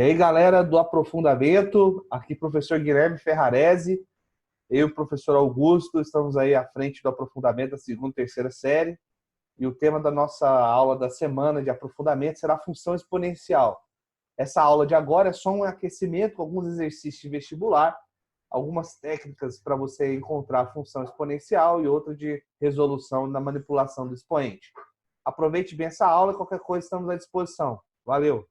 aí, galera do Aprofundamento, aqui professor Guilherme Ferrarese, eu e o professor Augusto, estamos aí à frente do Aprofundamento da segunda e terceira série, e o tema da nossa aula da semana de aprofundamento será a função exponencial. Essa aula de agora é só um aquecimento com alguns exercícios de vestibular, algumas técnicas para você encontrar a função exponencial e outra de resolução na manipulação do expoente. Aproveite bem essa aula e qualquer coisa estamos à disposição. Valeu!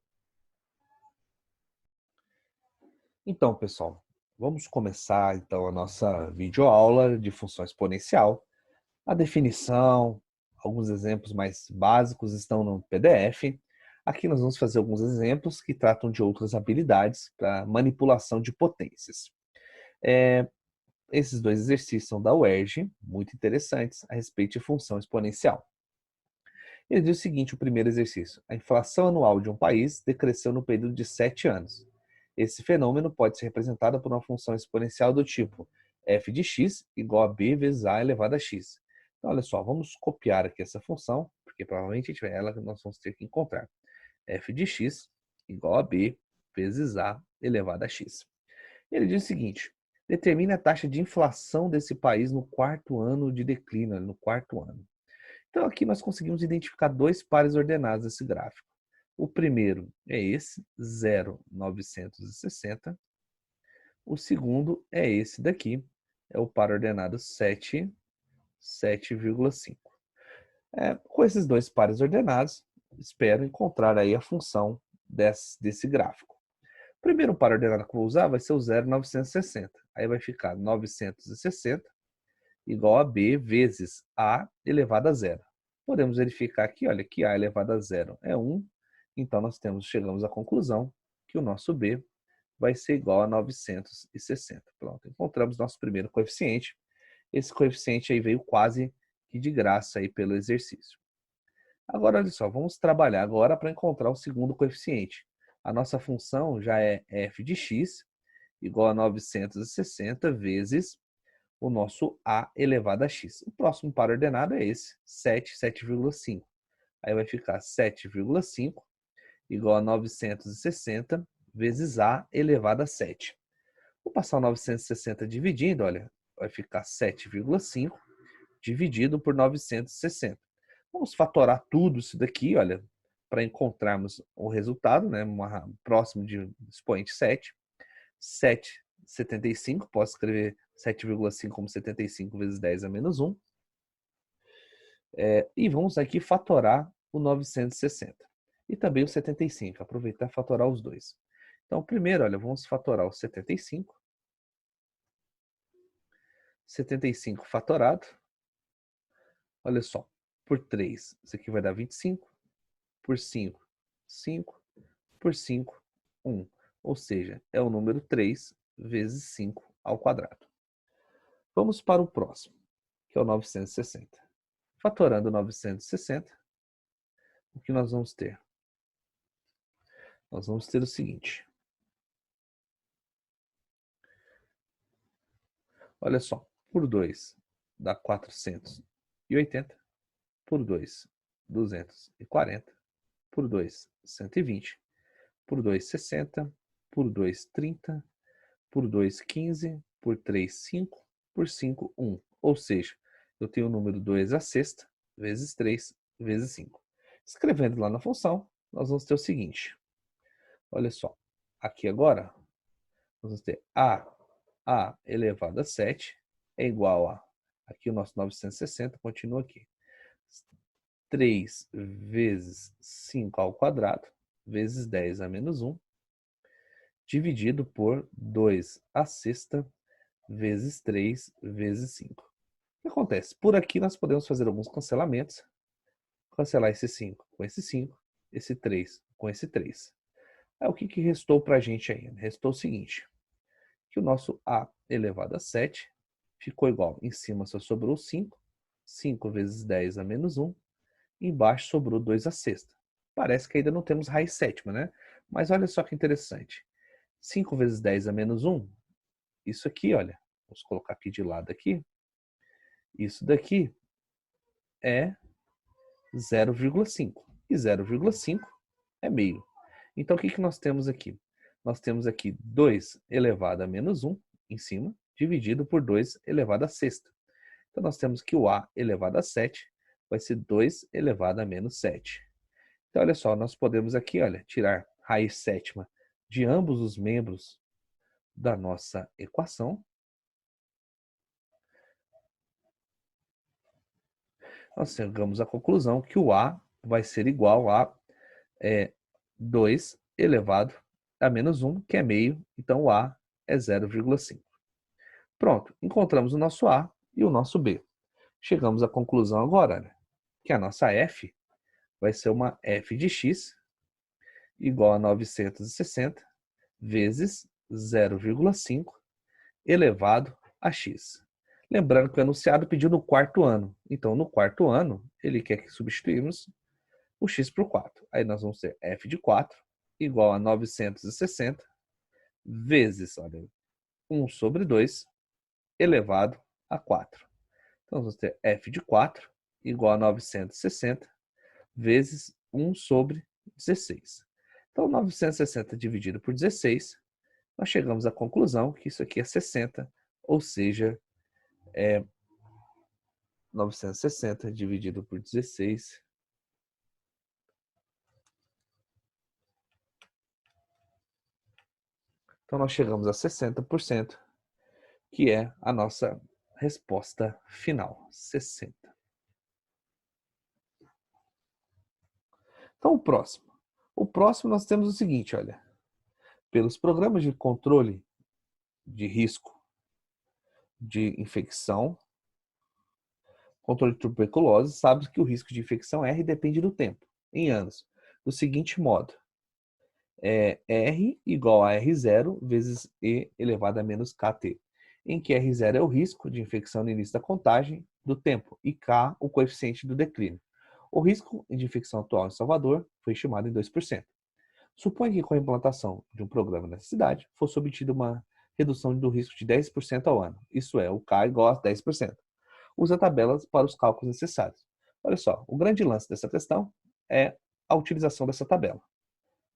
Então, pessoal, vamos começar então a nossa videoaula de função exponencial. A definição, alguns exemplos mais básicos estão no PDF. Aqui nós vamos fazer alguns exemplos que tratam de outras habilidades para manipulação de potências. Esses dois exercícios são da UERJ, muito interessantes, a respeito de função exponencial. Ele diz o seguinte, o primeiro exercício: a inflação anual de um país decresceu no período de 7 anos. Esse fenômeno pode ser representado por uma função exponencial do tipo f de x igual a b vezes a elevado a x. Então, olha só, vamos copiar aqui essa função, porque provavelmente ela nós vamos ter que encontrar. F de x igual a b vezes a elevado a x. Ele diz o seguinte: determine a taxa de inflação desse país no quarto ano de declínio, no quarto ano. Então, aqui nós conseguimos identificar dois pares ordenados desse gráfico. O primeiro é esse, 0,960. O segundo é esse daqui, é o par ordenado 7, 7,5. Com esses dois pares ordenados, espero encontrar aí a função desse gráfico. O primeiro par ordenado que eu vou usar vai ser o 0,960. Aí vai ficar 960 igual a b vezes a elevado a zero. Podemos verificar aqui, olha, que a elevado a zero é 1. Então, nós chegamos à conclusão que o nosso b vai ser igual a 960. Pronto, encontramos nosso primeiro coeficiente. Esse coeficiente aí veio quase que de graça aí pelo exercício. Agora, olha só, vamos trabalhar agora para encontrar o segundo coeficiente. A nossa função já é f de x igual a 960 vezes o nosso a elevado a x. O próximo par ordenado é esse, 7, 7,5. Aí vai ficar 7,5 igual a 960 vezes a elevado a 7. Vou passar o 960 dividindo, olha, vai ficar 7,5 dividido por 960. Vamos fatorar tudo isso daqui, olha, para encontrarmos o resultado, né, próximo de expoente 7. 7,75, posso escrever 7,5 como 75 vezes 10 a menos 1. E vamos aqui fatorar o 960. E também o 75, aproveitar e fatorar os dois. Então, primeiro, olha, vamos fatorar o 75. 75 fatorado. Olha só, por 3, isso aqui vai dar 25. Por 5, 5. Por 5, 1. Ou seja, é o número 3 vezes 5 ao quadrado. Vamos para o próximo, que é o 960. Fatorando 960, o que nós vamos ter? Nós vamos ter o seguinte. Olha só, por 2 dá 480, por 2, 240, por 2, 120, por 2, 60, por 2, 30, por 2, 15, por 3, 5, por 5, 1. Ou seja, eu tenho o número 2 à sexta, vezes 3, vezes 5. Escrevendo lá na função, nós vamos ter o seguinte. Olha só, aqui agora, nós vamos ter a elevado a 7 é igual a, aqui o nosso 960 continua aqui, 3 vezes 5 ao quadrado, vezes 10 a menos 1, dividido por 2 à sexta, vezes 3, vezes 5. O que acontece? Por aqui nós podemos fazer alguns cancelamentos. Cancelar esse 5 com esse 5, esse 3 com esse 3. Aí o que restou para a gente ainda? Restou o seguinte, que o nosso a elevado a 7 ficou igual, em cima só sobrou 5, 5 vezes 10 a menos 1, embaixo sobrou 2 à sexta. Parece que ainda não temos raiz sétima, né? Mas olha só que interessante. 5 vezes 10 a menos 1, isso aqui, olha, vamos colocar aqui de lado aqui, isso daqui é 0,5. E 0,5 é meio. Então, o que nós temos aqui? nós temos aqui 2 elevado a menos 1 em cima, dividido por 2 elevado a sexta. Então, nós temos que o a elevado a 7 vai ser 2 elevado a menos 7. Então, olha só, nós podemos aqui, olha, tirar raiz sétima de ambos os membros da nossa equação. Nós chegamos à conclusão que o a vai ser igual a 2 elevado a menos 1, que é meio, então o a é 0,5. Pronto, encontramos o nosso a e o nosso b. Chegamos à conclusão agora, né, que a nossa f vai ser uma f de x igual a 960 vezes 0,5 elevado a x. Lembrando que o enunciado pediu no quarto ano. Então, no quarto ano, ele quer que substituímos o x por 4. Aí nós vamos ter f de 4 igual a 960 vezes, olha, 1 sobre 2 elevado a 4. Então, vamos ter f de 4 igual a 960 vezes 1 sobre 16. Então, 960 dividido por 16, nós chegamos à conclusão que isso aqui é 60, ou seja, 960 dividido por 16. Então, nós chegamos a 60%, que é a nossa resposta final, 60. Então, o próximo. O próximo nós temos o seguinte, olha. Pelos programas de controle de risco de infecção, controle de tuberculose, sabe que o risco de infecção R depende do tempo, em anos. Do seguinte modo, R igual a R0 vezes E elevado a menos KT, em que R0 é o risco de infecção no início da contagem do tempo e K o coeficiente do declínio. O risco de infecção atual em Salvador foi estimado em 2%. Suponha que com a implantação de um programa nessa cidade fosse obtida uma redução do risco de 10% ao ano, isso é, o K igual a 10%. Usa tabelas para os cálculos necessários. Olha só, o grande lance dessa questão é a utilização dessa tabela.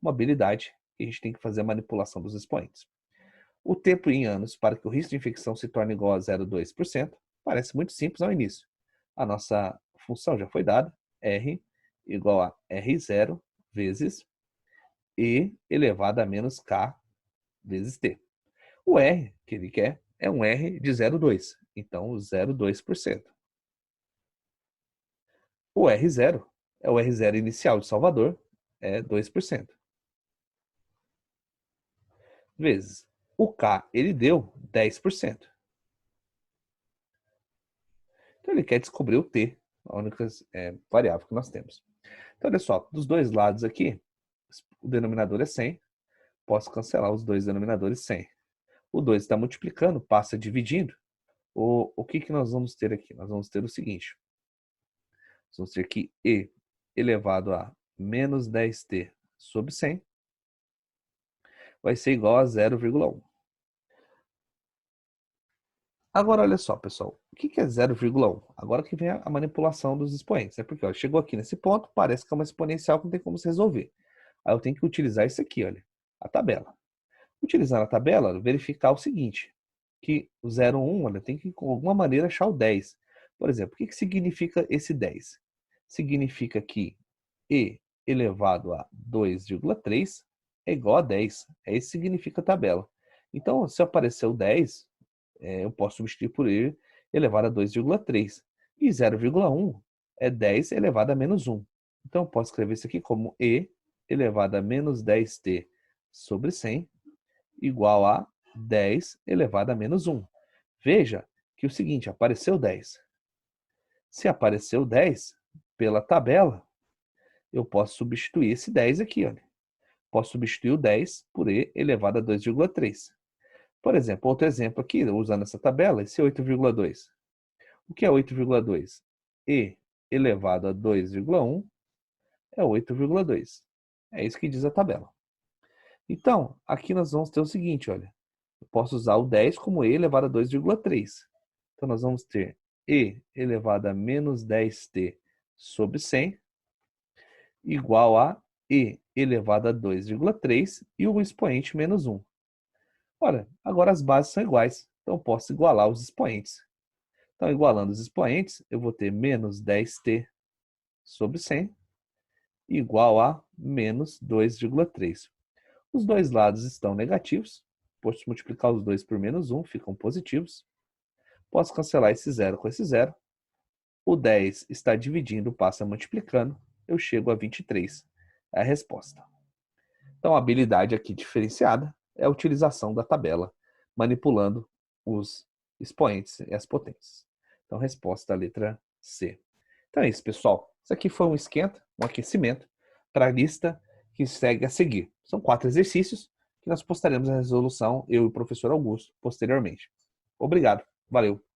Uma habilidade que a gente tem que fazer a manipulação dos expoentes. O tempo em anos para que o risco de infecção se torne igual a 0,2% parece muito simples ao início. A nossa função já foi dada, R igual a R0 vezes E elevado a menos K vezes T. O R que ele quer é um R de 0,2, então 0,2%. O R0 é o R0 inicial de Salvador, é 2%. Vezes o K, ele deu 10%. Então ele quer descobrir o T, a única variável que nós temos. Então olha só, dos dois lados aqui, o denominador é 100, posso cancelar os dois denominadores 100. O 2 está multiplicando, passa dividindo. O que nós vamos ter aqui? Nós vamos ter o seguinte. Nós vamos ter que E elevado a menos 10t sobre 100 vai ser igual a 0,1. Agora, olha só, pessoal. O que é 0,1? Agora que vem a manipulação dos expoentes. É porque ó, chegou aqui nesse ponto, parece que é uma exponencial que não tem como se resolver. Aí eu tenho que utilizar isso aqui, olha, a tabela. Utilizando a tabela, verificar o seguinte, que o 0,1, olha, tem que, de alguma maneira, achar o 10. Por exemplo, o que significa esse 10? Significa que E elevado a 2,3 é igual a 10. É isso que significa a tabela. Então, se aparecer o 10, eu posso substituir por E elevado a 2,3. E 0,1 é 10 elevado a menos 1. Então, eu posso escrever isso aqui como E elevado a menos 10t sobre 100 igual a 10 elevado a menos 1. Veja que o seguinte, apareceu 10. Se apareceu 10, pela tabela, eu posso substituir esse 10 aqui. Olha. Posso substituir o 10 por E elevado a 2,3. Por exemplo, outro exemplo aqui, usando essa tabela, esse 8,2. O que é 8,2? E elevado a 2,1 é 8,2. É isso que diz a tabela. Então, aqui nós vamos ter o seguinte, olha. Eu posso usar o 10 como E elevado a 2,3. Então, nós vamos ter E elevado a menos 10t sobre 100 igual a e elevado a 2,3 e o expoente menos 1. Ora, agora as bases são iguais, então eu posso igualar os expoentes. Então, igualando os expoentes, eu vou ter menos 10t sobre 100 igual a menos 2,3. Os dois lados estão negativos. Posso multiplicar os dois por menos 1, ficam positivos. Posso cancelar esse zero com esse zero. O 10 está dividindo, passa multiplicando. Eu chego a 23. É a resposta. Então, a habilidade aqui diferenciada é a utilização da tabela, manipulando os expoentes e as potências. Então, resposta, a letra C. Então é isso, pessoal. Isso aqui foi um esquenta, um aquecimento para a lista que segue a seguir. São 4 exercícios que nós postaremos a resolução, eu e o professor Augusto, posteriormente. Obrigado. Valeu.